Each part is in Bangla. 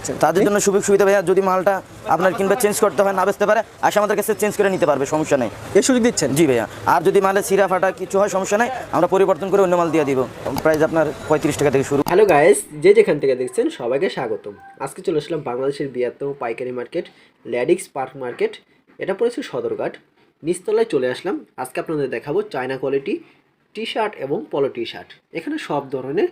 দিচ্ছেন? তাদের জন্য সুযোগ সুবিধা ভাইয়া, যদি মালটা আপনার কিংবা চেঞ্জ করতে হয়, না বেচতে পারে, আসে আমাদের কাছে চেঞ্জ করে নিতে পারবে, সমস্যা নেই। এই সুযোগ দিচ্ছেন? জি ভাইয়া। আর যদি মালে ছিঁড়া ফাটা কিছু হয়, সমস্যা নেই, আমরা পরিবর্তন করে অন্য মাল দিয়ে দিব। প্রাইস আপনার 35 টাকা থেকে শুরু। হ্যালো গাইস, যে যেখান থেকে দেখছেন সবাইকে স্বাগতম। আজকে চলে আসলাম বাংলাদেশের বৃহত্তম পাইকারি মার্কেট ল্যাডিক্স পার্ক মার্কেট। এটা পড়েছে সদরঘাট, নিচতলায় চলে আসলাম। আজকে আপনাদের দেখাবো চায়না কোয়ালিটি টি শার্ট এবং পলো টি শার্ট। এখানে সব ধরনের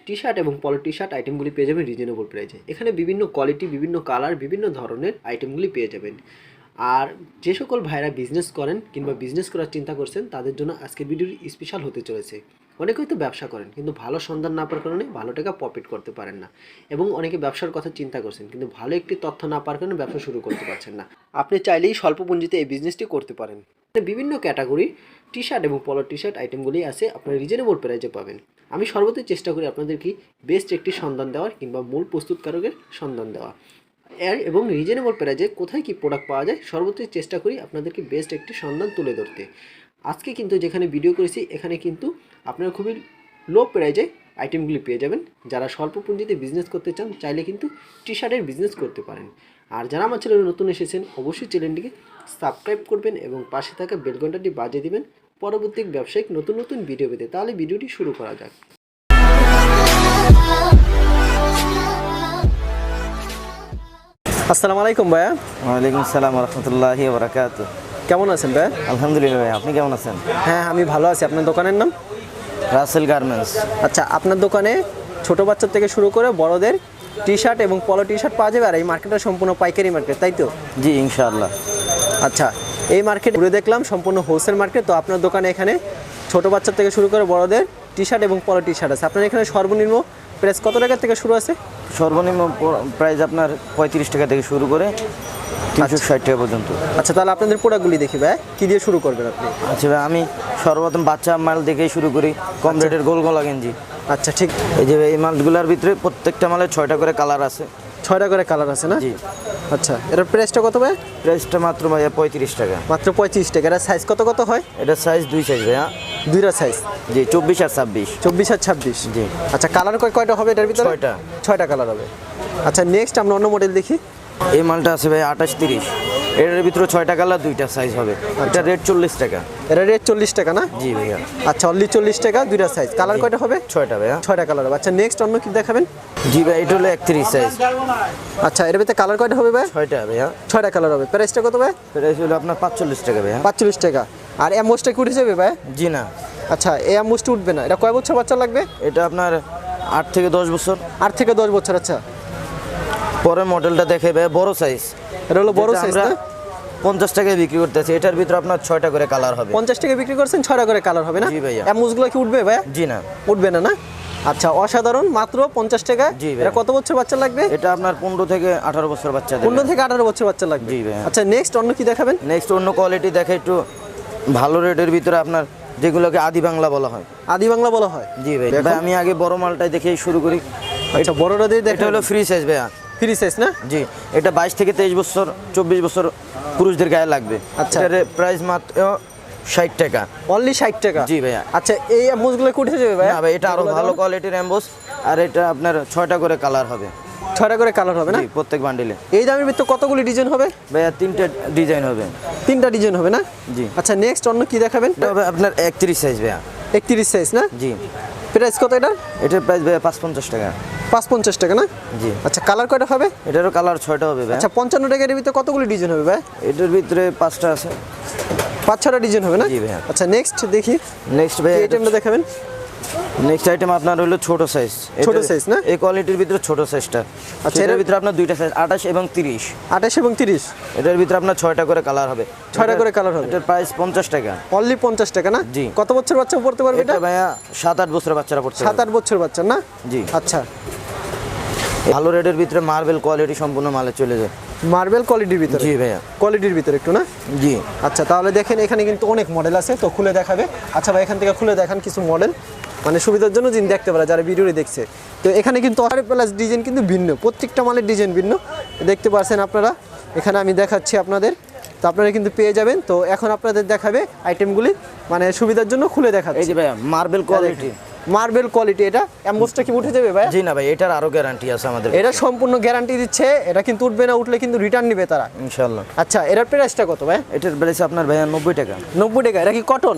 টি শার্ট এবং পলো টি শার্ট আইটেমগুলি পেয়ে যাবেন রিজনেবল প্রাইসে। এখানে বিভিন্ন কোয়ালিটি, বিভিন্ন কালার, বিভিন্ন ধরনের আইটেমগুলি পেয়ে যাবেন। আর যে সকল ভাইরা বিজনেস করেন কিংবা বিজনেস করার চিন্তা করছেন, তাদের জন্য আজকের ভিডিওটি স্পেশাল হতে চলেছে। অনেকে হয়তো ব্যবসা করেন কিন্তু ভালো সন্ধান না পাওয়ার কারণে ভালো টাকা প্রফিট করতে পারেন না, এবং অনেকে ব্যবসার কথা চিন্তা করছেন কিন্তু ভালো একটি তথ্য না পাওয়ার কারণে ব্যবসা শুরু করতে পারছেন না। আপনি চাইলেই স্বল্প পুঁজিতে এই বিজনেসটি করতে পারেন। বিভিন্ন ক্যাটাগরি টি শার্ট এবং পলো টি শার্ট আইটেমগুলি আছে, আপনারা রিজনেবল প্রাইসে পাবেন। আমি সর্বদাই চেষ্টা করি আপনাদেরকে বেস্ট একটি সন্ধান দেওয়ার কিংবা মূল প্রস্তুতকারকের সন্ধান দেওয়া, এবং রিজনেবল প্রাইসে কোথায় কি প্রোডাক্ট পাওয়া যায় সর্বোচ্চ চেষ্টা করি আপনাদেরকে বেস্ট একটি সন্ধান তুলে ধরতে। আজকে কিন্তু যেখানে ভিডিও করেছি এখানে কিন্তু আপনারা খুবই লো প্রাইসে আইটেমগুলি পেয়ে যাবেন। যারা স্বল্প পুঁজিতে বিজনেস করতে চান চাইলে কিন্তু টি শার্টের বিজনেস করতে পারেন। আর যারা আমার চ্যানেলে নতুন এসেছেন অবশ্যই চ্যানেলটিকে সাবস্ক্রাইব করবেন এবং পাশে থাকা বেল ঘন্টাটি বাজিয়ে দিবেন পরবর্তী ব্যবসায়িক নতুন নতুন ভিডিও পেতে। তাহলে ভিডিওটি শুরু করা যাক। আসসালামু আলাইকুম ভাইয়া। ওয়ালাইকুম আসসালাম রহমতুল্লাহি ওয়া বারাকাতুহু। কেমন আছেন ভাইয়া? আলহামদুলিল্লাহ ভাই, আপনি কেমন আছেন? হ্যাঁ, আমি ভালো আছি। আপনার দোকানের নাম? রাসেল গার্মেন্টস। আচ্ছা, আপনার দোকানে ছোট বাচ্চা থেকে শুরু করে বড়দের টি শার্ট এবং পলো টি শার্ট পাওয়া যাবে। আর এই মার্কেটটা সম্পূর্ণ পাইকারি মার্কেট, তাই তো? জি ইনশাআল্লাহ। আচ্ছা, এই মার্কেট ঘুরে দেখলাম সম্পূর্ণ হোলসেল মার্কেট। তো আপনার দোকানে এখানে ছোট বাচ্চা থেকে শুরু করে বড়দের টি শার্ট এবং পলো টি শার্ট আছে। আপনার এখানে সর্বনিম্ন প্রাইস কত টাকা থেকে শুরু আছে? সর্বনিম্ন প্রাইস আপনার 35 টাকা থেকে শুরু করে 360 টাকা পর্যন্ত। আচ্ছা, তাহলে আপনাদের প্রোডাক্টগুলি দেখি ভাই, কী দিয়ে শুরু করবেন আপনি? আচ্ছা ভাই, আমি সর্বপ্রথম বাচ্চা মাল দেখেই শুরু করি, কম রেটের গোল গলা গেঞ্জি। আচ্ছা, ঠিক। এই যে এই মালগুলোর ভিতরে প্রত্যেকটা মালে 6টা করে কালার আছে। 6টা করে কালার আছে না? জি। আচ্ছা, এটার প্রাইসটা কত ভাই? প্রাইসটা মাত্র ভাইয়া 35 টাকা। মাত্র 35 টাকা। এটা সাইজ কত কত হয়? এটা সাইজ 2 সাইজ ভাইয়া। দুইটা সাইজ? জি, 24 আর 26। 24 আর 26? জি। আচ্ছা, কালার কয়টা হবে এটার ভিতরে? 6টা। 6টা কালার হবে। আচ্ছা, নেক্সট আমরা অন্য মডেল দেখি। এই মালটা আছে ভাই 28 30। এটার ভিতরে 6টা কালার, 2টা সাইজ হবে। এটা রেট 40 টাকা। এটা রেট 40 টাকা না? জি ভাইয়া। আচ্ছা, অনলি 40 টাকা, দুইটা সাইজ। কালার কয়টা হবে? 6টা ভাইয়া। 6টা কালার হবে। আচ্ছা, নেক্সট অন্য কি দেখাবেন? জি ভাই, এটা হলো 31 সাইজ। আচ্ছা, এর ভিতরে কালার কয়টা হবে ভাই? 6টা ভাইয়া। 6টা কালার হবে। প্রাইসটা কত ভাই? প্রাইস হলো আপনার 45 টাকা ভাইয়া। 45 টাকা। আর অ্যামোসটা কি উঠে যাবে ভাই? জি না। আচ্ছা, এই অ্যামোসটা উঠবে না। এটা কয় বছর বাচ্চা লাগবে? এটা আপনার 8 থেকে 10 বছর। 8 থেকে 10 বছর। আচ্ছা, পরের মডেলটা দেখে ভাই বড় সাইজ। এটা হলো বড় সাইজ না? 50 টাকায় বিক্রি করতেছি। এটার ভিতরে আপনার 6টা করে কালার হবে। 50 টাকা বিক্রি করছেন, 6টা করে কালার হবে না? জি ভাইয়া। অ্যামোসগুলো কি উঠবে ভাই? জি না। উঠবে না না? আচ্ছা, অসাধারণ। মাত্র 50 টাকা। জি ভাই। এটা কত বছর বাচ্চা লাগবে? এটা আপনার 15 থেকে 18 বছর বাচ্চা দেবে। 15 থেকে 18 বছর বাচ্চা লাগবে। জি ভাই। আচ্ছা, নেক্সট অন্য কি দেখাবেন? নেক্সট অন্য কোয়ালিটি দেখে একটু ভালো রেটের ভিতরে আপনার, যেগুলোকে আদি বাংলা বলা হয়। আদি বাংলা বলা হয়? জি ভাই। ভাই আমি আগে বড় মালটাই দেখেই শুরু করি। আচ্ছা, বড়টা দিয়ে এটা দেখেন। হলো ফ্রি সাইজ ভাইয়া। ফ্রি সাইজ না? জি। এটা 22 থেকে 23 বছর, 24 বছর পুরুষদের গায়ে লাগবে। আচ্ছা। এটার প্রাইস মাত্র 60 টাকা। অনলি 60 টাকা? জি ভাইয়া। আচ্ছা, এই অ্যামোসগুলো কি উঠে যাবে ভাই? না ভাই, এটা আরো ভালো কোয়ালিটির এমবোস। আর এটা আপনার 6টা করে কালার হবে। 6টা করে কালার হবে না? জি, প্রত্যেক বান্ডিলে। এই দামের ভিতরে কতগুলি ডিজাইন হবে ভাইয়া 3টে ডিজাইন হবে। 3টা ডিজাইন হবে না? জি। আচ্ছা, নেক্সট অন্য কি দেখাবেন? এটা হবে আপনার 31 সাইজ ভাইয়া। 31 সাইজ না? জি। প্রাইস কত এটা? এটার প্রাইস ভাইয়া 550 টাকা। 550 টাকা না? জি। আচ্ছা, কালার কয়টা হবে? এটারও কালার 6টা হবে ভাই। আচ্ছা, 55 টাকার ভিতরে কতগুলি ডিজাইন হবে ভাই? এটার ভিতরে 5টা আছে। 5-6টা ডিজাইন হবে না? জি ভাইয়া। আচ্ছা, নেক্সট দেখি। নেক্সট ভাই এই আইটেমটা দেখাবেন। নেক্সট আইটেম আপনার হলো ছোট সাইজ। ছোট সাইজ না? এই কোয়ালিটির ভিতরে ছোট সাইজটা। আচ্ছা, এর ভিতরে আপনার 2টা সাইজ, 28 এবং 30। 28 এবং 30? এটার ভিতরে আপনার 6টা করে কালার হবে। 6টা করে কালার হবে। এটার প্রাইস 50 টাকা। অনলি 50 টাকা না? জি। কত বছর বাচ্চা পড়তে পারবে এটা? এটা ভাইয়া 7-8 বছরের বাচ্চারা পড়তে পারবে। 7-8 বছর বাচ্চা না? জি। আচ্ছা, ভালো রেটের ভিতরে মার্বেল কোয়ালিটি সম্পূর্ণ মালে চলে যায়। মার্বেল কোয়ালিটির ভিতরে? জি ভাইয়া। কোয়ালিটির ভিতরে একটু না? জি। আচ্ছা, তাহলে দেখেন এখানে কিন্তু অনেক মডেল আছে, তো খুলে দেখাবে। আচ্ছা ভাই, এখান থেকে খুলে দেখান কিছু মডেল, মানে সুবিধার জন্য যিনি দেখতে পারে, যারা ভিডিওটি দেখছে। তো এখানে কিন্তু আর প্লাস ডিজাইন কিন্তু ভিন্ন, প্রত্যেকটা মালের ডিজাইন ভিন্ন দেখতে পাচ্ছেন আপনারা। এখানে আমি দেখাচ্ছি আপনাদের, তো আপনারা কিন্তু পেয়ে যাবেন। তো এখন আপনাদের দেখাবে আইটেমগুলি, মানে সুবিধার জন্য খুলে দেখাচ্ছি। এই যে ভাইয়া মার্বেল কোয়ালিটি। মার্বেল কোয়ালিটি, এটা অ্যাম্বোসটা কি উঠে যাবে ভাই? জি না ভাই, এটার আরো গ্যারান্টি আছে আমাদের। এটা সম্পূর্ণ গ্যারান্টি দিচ্ছে, এটা কিন্তু উঠবে না, উঠলে কিন্তু রিটার্ন নিবে তারা ইনশাআল্লাহ। আচ্ছা, এটার প্রাইসটা কত ভাই? এটার প্রাইস আপনার ভাইয়া 90 টাকা। 90 টাকা। এটা কি কটন?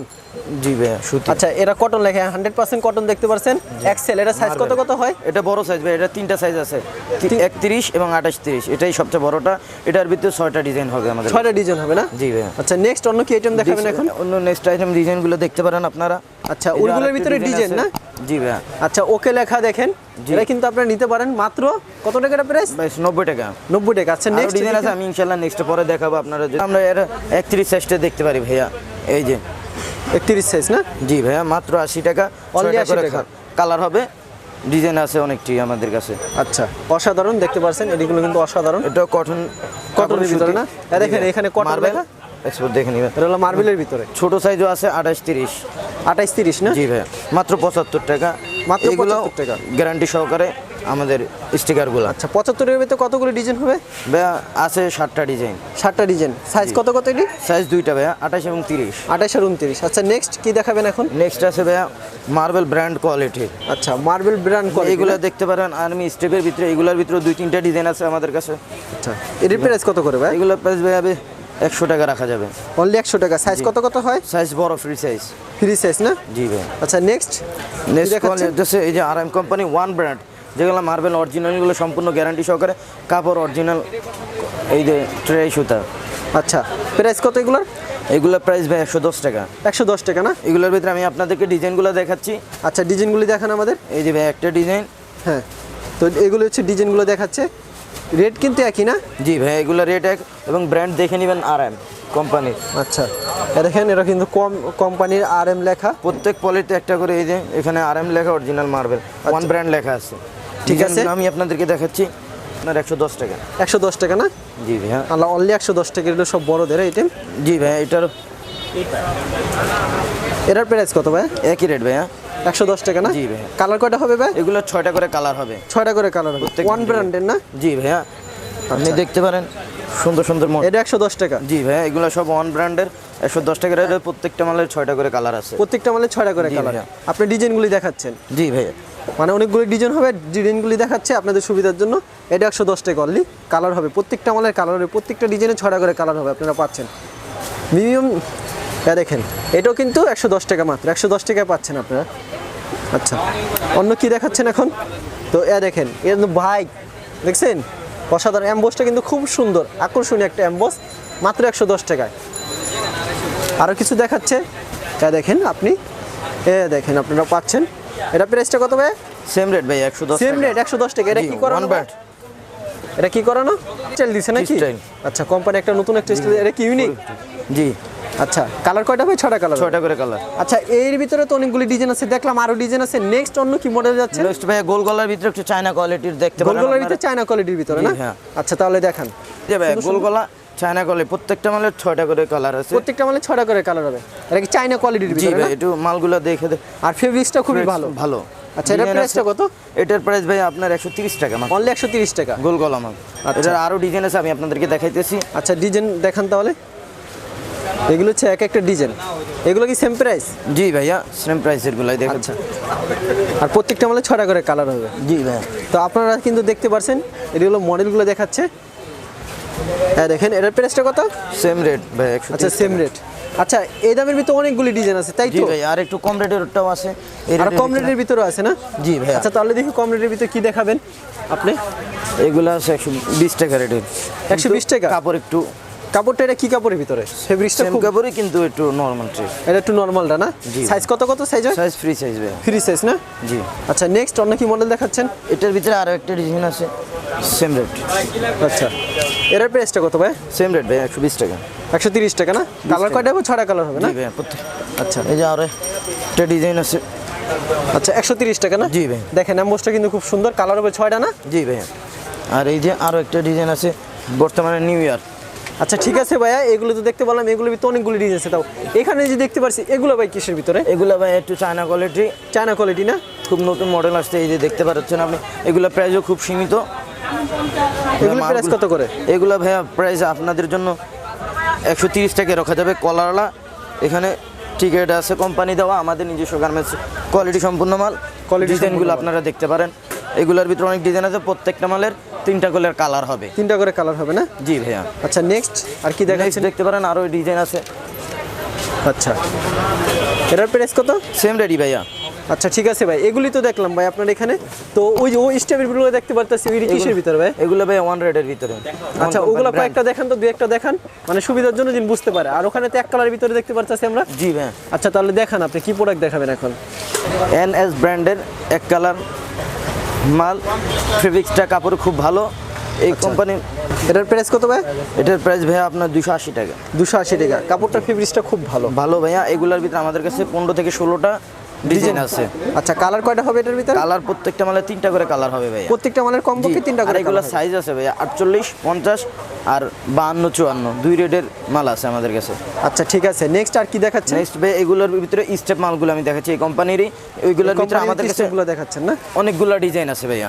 জি ভাইয়া সুতি। আচ্ছা, এটা কটন লেখা 100% কটন দেখতে পাচ্ছেন। এক্সেল, এটা সাইজ কত কত হয়? এটা বড় সাইজ ভাই, এটা 3টা সাইজ আছে, 31 এবং 28 30, এটাই সবচেয়ে বড়টা। এটার ভিতরে 6টা ডিজাইন হবে আমাদের। 6টা ডিজাইন হবে না? জি ভাইয়া। আচ্ছা, নেক্সট অন্য কি আইটেম দেখাবেন এখন? অন্য নেক্সট আইটেম ডিজাইনগুলো দেখতে পারেন আপনারা। আচ্ছা, ওইগুলোর ভিতরে ডিজাইন না? জি ভাইয়া। আচ্ছা, ওকে লেখা দেখেন, এটা কিন্তু আপনারা নিতে পারেন মাত্র কত টাকার প্রাইস? 90 টাকা। 90 টাকা। আচ্ছা, নেক্সট ডিজাইন আছে, আমি ইনশাআল্লাহ নেক্সট পরে দেখাবো আপনারা। আমরা এর 31 সাইজটা দেখতে পারি ভাইয়া, এই যে 31 সাইজ না? জি ভাইয়া, মাত্র 80 টাকা। Only 6টা করে 80 টাকা। কালার হবে, ডিজাইন আছে অনেকটি আমাদের কাছে। আচ্ছা, অসাধারণ দেখতে পাচ্ছেন, এগুলো কিন্তু অসাধারণ। এটা কটন, কটনের ভিতরে না? দেখেন এখানে কটন লেখা, এক্সপোর্ট দেখে নিবেন। এটা হলো মার্বেলের ভিতরে। ছোট সাইজও আছে 28 30। 28 30 না? জি ভাইয়া, মাত্র 75 টাকা। মাত্র এগুলো 75 টাকা। গ্যারান্টি সহকারে আমাদের স্টিকারগুলো। আচ্ছা, 75 এর ভিতরে কতগুলো ডিজাইন হবে? ভাইয়া আছে 7টা ডিজাইন। 7টা ডিজাইন। সাইজ কত কত এটি? সাইজ 2টা ভাইয়া, 28 এবং 30। 28 আর 29। আচ্ছা, নেক্সট কি দেখাবেন এখন? নেক্সট আছে ভাইয়া মার্বেল ব্র্যান্ড কোয়ালিটি। আচ্ছা, মার্বেল ব্র্যান্ড কোয়ালিটি। এগুলো দেখতে পারেন আর্মি স্টেপের ভিতরে, এগুলোর ভিতরে 2-3টা ডিজাইন আছে আমাদের কাছে। আচ্ছা, এর প্রাইস কত করে ভাই? এগুলো প্রাইস ভাইয়া 100 টাকা রাখা যাবে। অনলি 100 টাকা। সাইজ কত কত হয়? সাইজ বড়, ফ্রি সাইজ। ফ্রি সাইজ না? জি ভাই। আচ্ছা, নেক্সট নেক্সট এই যে আরএম কোম্পানি ওয়ান ব্র্যান্ড, যেগুলো মার্বেল অরিজিনালগুলো সম্পূর্ণ গ্যারান্টি সহকারে, কাপড় অরিজিনাল, এই যে ট্রে সুতা। আচ্ছা, প্রাইস কত এগুলোর? এগুলোর প্রাইস ভাই 110 টাকা। 110 টাকা না? এগুলোর ভিতরে আমি আপনাদেরকে ডিজাইনগুলো দেখাচ্ছি। আচ্ছা, ডিজাইনগুলি দেখান আমাদের। এই যে ভাই একটা ডিজাইন। হ্যাঁ, তো এগুলো হচ্ছে ডিজাইনগুলো দেখাচ্ছে, রেট কিন্তু একই না? জি ভাই, এগুলো রেট এক এবং ব্র্যান্ড দেখে নেবেন আরএম কোম্পানির। আচ্ছা, দেখেন এটা কিন্তু কোম্পানির আরএম লেখা। প্রত্যেক পলিতে একটা করে, এই যে এখানে আরএম লেখা, অরিজিনাল মার্বেল ওয়ান ব্র্যান্ড লেখা আছে। ঠিক আছে, আমি আপনাদেরকে দেখাচ্ছি। আপনার 110 টাকা। 110 টাকা না? জি ভাইয়া। আল্লাহ, অনলি 110 টাকা। এগুলো সব বড়দের আইটেম। জি ভাইয়া, এটার প্রাইস কত ভাই? একই রেট ভাইয়া, 110 টাকা না? জি ভাইয়া। কালার কয়টা হবে ভাই? এগুলো 6টা করে কালার হবে। 6টা করে কালার হবে, ওয়ান ব্র্যান্ডের না? জি ভাইয়া, আপনি দেখতে পারেন সুন্দর সুন্দর মডেল। এটা 110 টাকা। জি ভাইয়া, এগুলো সব ওয়ান ব্র্যান্ডের, 110 টাকা রেটে। প্রত্যেকটা মালের 6টা করে কালার আছে। প্রত্যেকটা মালে 6টা করে জি কালার। ভাইয়া। আপনি ডিজাইনগুলি দেখাচ্ছেন? জি ভাইয়া। মানে অনেকগুলো ডিজাইন হবে, ডিজাইনগুলি দেখাচ্ছে আপনাদের সুবিধার জন্য। এটা 110 টাকা অনলি। কালার হবে, প্রত্যেকটা মালের কালার হবে, প্রত্যেকটা ডিজাইনে 6টা করে কালার হবে, আপনারা পাচ্ছেন মিনিমাম। দেখেন, এটাও কিন্তু 110 টাকা, মাত্র 110 টাকায় পাচ্ছেন আপনারা। আচ্ছা, অন্য কি দেখাচ্ছেন এখন? তো দেখেন, এর ভাই দেখছেন অসাধারণ অ্যাম্বোসটা কিন্তু খুব সুন্দর, আকর্ষণীয় একটা অ্যাম্বোস, মাত্র 110 টাকায়। আরও কিছু দেখাচ্ছে, দেখেন আপনি, দেখেন আপনারা পাচ্ছেন। এটা প্রাইসটা কত ভাই? সেম রেট ভাই, 110 সেম রেট, 110 টাকা। এটা কি করানো? এটা কি করানো? স্টাইল দিছে নাকি? আচ্ছা, কোম্পানি একটা নতুন একটা স্টাইল। এটা কি ইউনিক? জি। আচ্ছা, কালার কয়টা ভাই? 6টা কালার। 6টা করে কালার। আচ্ছা, এর ভিতরে তো অনেকগুলি ডিজাইন আছে, দেখলাম আরো ডিজাইন আছে। নেক্সট অন্য কি মডেল যাচ্ছে? নেক্সট ভাই গোল গলার ভিতরে একটু চায়না কোয়ালিটির দেখতে পারেন। গোল গলার ভিতরে চায়না কোয়ালিটির ভিতরে না? হ্যাঁ। আচ্ছা, তাহলে দেখান। জি ভাই, গোল গলা চায়না কোয়ালিটি, প্রত্যেকটা মালের 6টা করে কালার আছে। প্রত্যেকটা মালে 6টা করে কালার হবে। এটা কি চায়না কোয়ালিটির জি ভিতরে না? ভাই, একটু মালগুলো দেখে আর ফেব্রিক্সটা খুবই ভালো। ভালো। আচ্ছা, এটার প্রাইসটা কত? এটার প্রাইস ভাই আপনার 130 টাকা মাত্র। অনলি 130 টাকা। গোল গলা মাল। এটার আরো ডিজাইন আছে, আমি আপনাদেরকে দেখাইতেছি। আচ্ছা, ডিজাইন দেখান তাহলে। এগুলো হচ্ছে এক একটা ডিজাইন। এগুলো কি সেম প্রাইস? জি ভাইয়া, সেম প্রাইসের গুলাই দেখাচ্ছি। আর প্রত্যেকটা মালে 6টা করে কালার হবে। জি ভাইয়া। তো আপনারা কিন্তু দেখতে পাচ্ছেন, এগুলো মডেলগুলো দেখাচ্ছে। দেখেন, এটার প্রাইসটা কত? সেম রেট ভাই, 130। আচ্ছা, সেম রেট। আচ্ছা, এই দামের ভিতরে অনেকগুলি ডিজাইন আছে, তাই জি তো? ভাই, আর একটু কম রেটেরটাও আছে। আর কম রেটের ভিতরে আছে না? জি ভাই। আচ্ছা, তাহলে দেখি কম রেটের ভিতরে কি দেখাবেন আপনি? এগুলো আছে 120 টাকা রেটের। 120 টাকা? কাপড় একটু, কাপড়টা এটা কি কাপড়ের ভিতরে? ফেব্রিক্সটা সেম খুব, কাপড়ই কিন্তু একটু নরমাল ট্রেস। এটা একটু নরমালটা না? জি। সাইজ কত কত সাইজ হয়? সাইজ ফ্রি সাইজ ভাই। ফ্রি সাইজ না? জি। আচ্ছা, নেক্সট অন্য কি মডেল দেখাচ্ছেন? এটার ভিতরে আরো একটা ডিজাইন আছে, সেম রেট। আচ্ছা, এটার প্রাইসটা কত ভাই? সেম রেট ভাই, 120 টাকা। 130 টাকা না? কালার কয়টা হবে? 6টা কালার হবে না? জি ভাই, আচ্ছা, এই যে আরো একটা ডিজাইন আছে। আচ্ছা, 130 টাকা না? জি ভাই। দেখেন, অ্যাম্বোসটা কিন্তু খুব সুন্দর, কালার হবে 6টা না? জি ভাই। আর এই যে আরো একটা ডিজাইন আছে, বর্তমানে নিউ ইয়ার। আচ্ছা, ঠিক আছে ভাইয়া, এগুলো তো দেখতে পেলাম, এগুলোর ভিতরে অনেকগুলো ডিজাইন আছে। তাও এখানে যে দেখতে পাচ্ছি, এগুলো ভাই কিসের ভিতরে? এগুলো ভাই একটু চায়না কোয়ালিটি, চায়না কোয়ালিটি না? খুব নতুন মডেল আসছে, এই যে দেখতে পাচ্ছেন আপনি। এগুলো প্রাইসও খুব সীমিত। এগুলো প্রাইস কত করে? এগুলো ভাইয়া প্রাইস আপনাদের জন্য 130 টাকা রাখা যাবে। কলারওয়ালা এখানে টিকেট আছে কোম্পানি দেওয়া, আমাদের নিজস্ব গার্মেন্টস, কোয়ালিটি সম্পূর্ণ মাল। Quality ডিজাইনগুলো সম্পূর্ণ আপনারা দেখতে পারেন, এগুলোর ভিতরে অনেক ডিজাইন আছে, প্রত্যেকটা মালের 3টা করে কালার হবে। 3টা করে কালার হবে না? জি ভাইয়া। আচ্ছা নেক্সট আর কি দেখাচ্ছেন? দেখতে পারেন আরও ডিজাইন আছে। আচ্ছা এটার প্রাইস কত? সেম রেডি ভাইয়া। আচ্ছা ঠিক আছে ভাই, এগুলি তো দেখলাম ভাই আপনার এখানে। তো ওই যে ওই স্টেপের গুলো দেখতে পারতেছি, ওই কিসের ভিতরে ভাই? এগুলো ভাই 1 রেটের ভিতরে। আচ্ছা ওগুলো কয়েকটা দেখান তো, দুই একটা দেখান, মানে সুবিধার জন্য যিনি বুঝতে পারে। আর ওখানে তো এক কালারের ভিতরে দেখতে পারতেছি আমরা। জি ভাইয়া। আচ্ছা তাহলে দেখান, আপনি কি প্রোডাক্ট দেখাবেন এখন? NS ব্র্যান্ডের এক কালার মাল, ফেব্রিক্সটা কাপড় খুব ভালো এই কোম্পানির। এটার প্রাইস কত ভাই? এটার প্রাইস ভাইয়া আপনার 280 টাকা। 280 টাকা। কাপড়টা ফেব্রিক্সটা খুব ভালো। ভালো ভাইয়া। এগুলোর ভিতরে আমাদের কাছে 15 থেকে 16টা ডিজাইন আছে। আচ্ছা কালার কয়টা হবে এটার ভিতরে? কালার প্রত্যেকটা মালে 3টা করে কালার হবে ভাইয়া। প্রত্যেকটা মালের কমপক্ষে 3টা করে এগুলো সাইজ আছে ভাইয়া 48, 50 আর 52, 54 দুই রেটের মাল আছে আমাদের কাছে। আচ্ছা ঠিক আছে, নেক্সট আর কি দেখাচ্ছেন? নেক্সট ভাই এগুলোর ভিতরে স্টেপ মালগুলো আমি দেখাচ্ছি এই কোম্পানিরই। ওইগুলোর ভিতরে আমাদের কাছে এগুলো দেখাচ্ছেন না? অনেকগুলো ডিজাইন আছে ভাইয়া।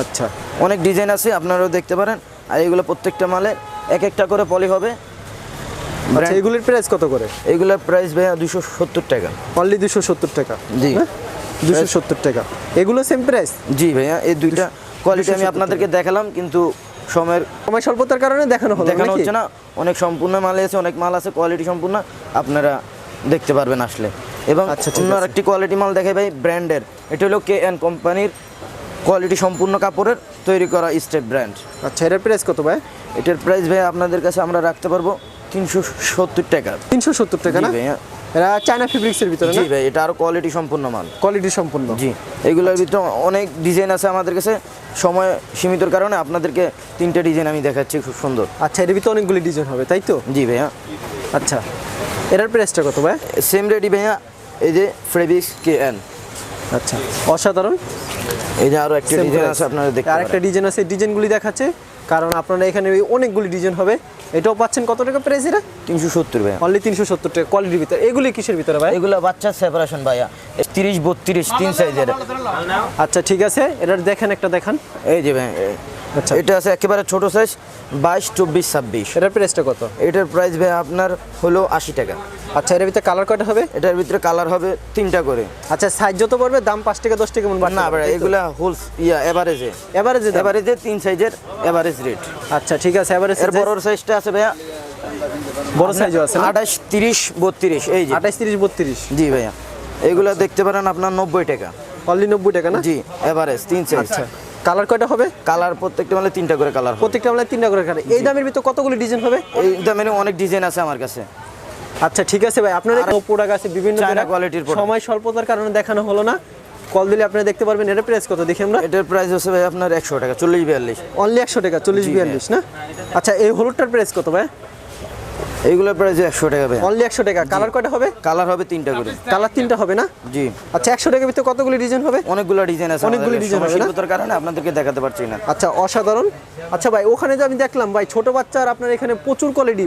আচ্ছা অনেক ডিজাইন আছে, আপনারাও দেখতে পারেন। আর এগুলো প্রত্যেকটা মালে এক একটা করে পলি হবে। আচ্ছা এগুলির প্রাইস কত করে? এগুলোর প্রাইস ভাইয়া 270 টাকা। অনলি 270 টাকা? জি 270 টাকা। এগুলো সেম প্রাইস? জি ভাইয়া। এই দুইটা কোয়ালিটি আমি আপনাদেরকে দেখালাম, কিন্তু সময় স্বল্পতার কারণে দেখানো হচ্ছে না। অনেক সম্পূর্ণ মাল আছে, অনেক মাল আছে কোয়ালিটি সম্পূর্ণ, আপনারা দেখতে পারবেন আসলে। এবং অন্য আরেকটি কোয়ালিটি মাল দেখে ভাই ব্র্যান্ডের, এটা হলো KN কোম্পানির কোয়ালিটি সম্পূর্ণ কাপড়ের তৈরি করা স্টেপ ব্র্যান্ড। আচ্ছা এটার প্রাইস কত ভাই? এটার প্রাইস ভাই আপনাদের কাছে আমরা রাখতে পারবো 370 টাকা। 370 টাকা না? ভাইয়া। এটা চায়না ফেব্রিক্সের ভিতরে না? জি ভাই, এটা আরো কোয়ালিটি সম্পূর্ণ মাল। কোয়ালিটি সম্পূর্ণ। জি, এগুলোর ভিতরে অনেক ডিজাইন আছে আমাদের কাছে। সময় সীমিতর কারণে আপনাদেরকে 3টা ডিজাইন আমি দেখাচ্ছি, খুব সুন্দর। আচ্ছা এর ভিতরে অনেকগুলি ডিজাইন হবে তাই তো? জি ভাইয়া। আচ্ছা এটার প্রাইসটা কত ভাই? সেম রেডি ভাইয়া। এই যে ফেব্রিক্স KN। আচ্ছা অসাধারণ। এই যে আরো একটা ডিজাইন আছে, আপনারা দেখতে পারেন। আরেকটা ডিজাইন আছে, ডিজাইনগুলি দেখাচ্ছে কারণ আপনারা এখানে অনেকগুলি ডিজাইন হবে। এটাও পাচ্ছেন কত টাকা প্রাইস এটা? 370 ভাইয়া। অনলি 370 টাকা। কোয়ালিটির ভিতরে এগুলি কিসের ভিতরে ভাই? এগুলো বাচ্চার সেপারেশন ভাইয়া, 30, 32 তিন সাইজের। আচ্ছা ঠিক আছে, এটার দেখেন একটা দেখান। এই যে ভাই, আচ্ছা এটা আছে একেবারে ছোট সাইজ 22, 24, 26। এটার প্রাইসটা কত? এটার প্রাইস ভাই আপনার হলো 80 টাকা। আচ্ছা এর ভিতরে কালার কয়টা হবে? এটার ভিতরে কালার হবে 3টা করে। আচ্ছা সাইজ যত পড়বে দাম 5 টাকা 10 টাকা মন বাড়বে না ভাই, এগুলা হোল এভারেজে এভারেজে 3 সাইজের এভারেজ রেট। আচ্ছা ঠিক আছে, এভারেজ। এর বড় সাইজটা আছে ভাইয়া, বড় সাইজও আছে না? 28, 30, 32। এই যে 28, 30, 32। জি ভাইয়া। এগুলা দেখতে পারেন আপনার 90 টাকা। অনলি 90 টাকা না? জি এভারেজ 3 সাইজ। আচ্ছা কালার কয়টা হবে? কালার প্রত্যেকটা মানে 3টা করে কালার হবে। প্রত্যেকটা মানে 3টা করে কালার। এই দামের ভিতরে কতগুলো ডিজাইন হবে? এই দামে অনেক ডিজাইন আছে আমার কাছে। আচ্ছা ঠিক আছে ভাই, আপনার এই প্রোডাক্ট আছে বিভিন্ন চায়না কোয়ালিটির প্রোডাক্ট। সময় স্বল্পতার কারণে দেখানো হলো না, কল দিলে আপনারা দেখতে পারবেন। এর প্রাইস কত দেখি আমরা? এটার প্রাইস হচ্ছে ভাই আপনার 100 টাকা, 40, 42। অনলি 100 টাকা, 40, 42 না? আচ্ছা এই হলুদটার প্রাইস কত ভাই? এইগুলোর প্রাইস 100 টাকা ভাই। অনলি 100 টাকা। কালার কয়টা হবে? কালার হবে 3টা করে। কালার 3টা হবে না? জি। আচ্ছা 100 টাকার ভিতরে কতগুলো ডিজাইন হবে? অনেকগুলো ডিজাইন আছে, অনেকগুলো ডিজাইন হবে না? সীমিতর কারণে আপনাদেরকে দেখাতে পারছি না। আচ্ছা অসাধারণ। আচ্ছা ভাই ওখানে যে আমি দেখলাম ভাই ছোট বাচ্চার আপনার এখানে প্রচুর কোয়ালিটি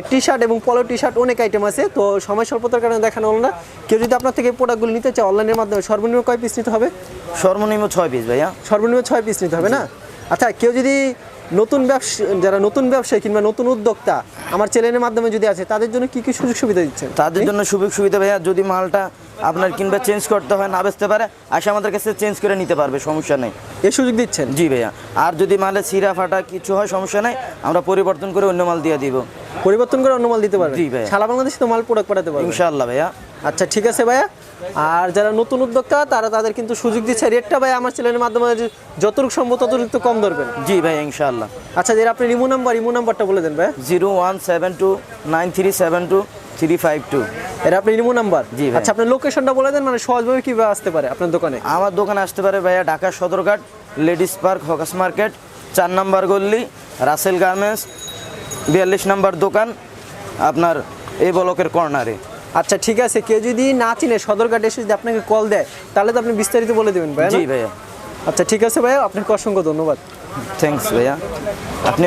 টি শার্ট এবং পলো টি শার্ট অনেক আইটেম আছে। তো সময় স্বল্পতার কারণে দেখানো হলো না। কেউ যদি আপনার থেকে এই প্রোডাক্টগুলো নিতে চায় অনলাইনের মাধ্যমে সর্বনিম্ন কয় পিস নিতে হবে? সর্বনিম্ন 6 পিস ভাইয়া। সর্বনিম্ন 6 পিস নিতে হবে না? আচ্ছা কেউ যদি যারা নতুন ব্যবসায়ী কিংবা নতুন উদ্যোক্তা আমার চ্যানেলের মাধ্যমে যদি আছে, তাদের জন্য কি কি সুযোগ সুবিধা দিচ্ছেন? তাদের জন্য সুযোগ সুবিধা ভাইয়া, যদি মালটা আপনার কিংবা চেঞ্জ করতে হয়, না বেচতে পারে, আসে আমাদের কাছে চেঞ্জ করে নিতে পারবে, সমস্যা নেই। এই সুযোগ দিচ্ছেন? জি ভাইয়া। আর যদি মালে ছিঁড়া ফাটা কিছু হয়, সমস্যা নেই, আমরা পরিবর্তন করে অন্য মাল দিয়ে দিব। পরিবর্তন করে অন্য মাল দিতে পারবেন? জি ভাইয়া। সারা বাংলাদেশে তো মাল প্রোডাক্ট পাঠাতে পারবেন ইনশাআল্লাহ ভাইয়া। আচ্ছা ঠিক আছে ভাইয়া। আর যারা নতুন উদ্যোক্তা তাদের কিন্তু সুযোগ দিচ্ছে। রেটটা ভাই আমার চ্যানেলের মাধ্যমে যতটুকু সম্ভব ততটুকু কম ধরবেন। জি ভাইয়া ইনশাআল্লাহ। আচ্ছা যেটা আপনি ইমো নাম্বারটা বলে দেন ভাই। 01729372352। এটা আপনার ইমো নাম্বার? জি ভাই। আচ্ছা আপনার লোকেশনটা বলে দেন, মানে সহজভাবে কিভাবে আসতে পারে আপনার দোকানে? আমার দোকানে আসতে পারে ভাইয়া Dhaka Sadarghat, ladies park, hawkers market, 4 নম্বর গল্লি, রাসেল গার্মেন্টস, 42 নম্বর দোকান, আপনার এই ব্লকের কর্নারে। আচ্ছা ঠিক আছে, কেউ যদি না চিনে সদরঘাটে এসে যদি আপনাকে কল দেয় তাহলে তো আপনি বিস্তারিত বলে দেবেন ভাই? জি ভাইয়া। আচ্ছা ঠিক আছে ভাইয়া, আপনাকে অসংখ্য ধন্যবাদ। থ্যাঙ্কস ভাইয়া। আপনি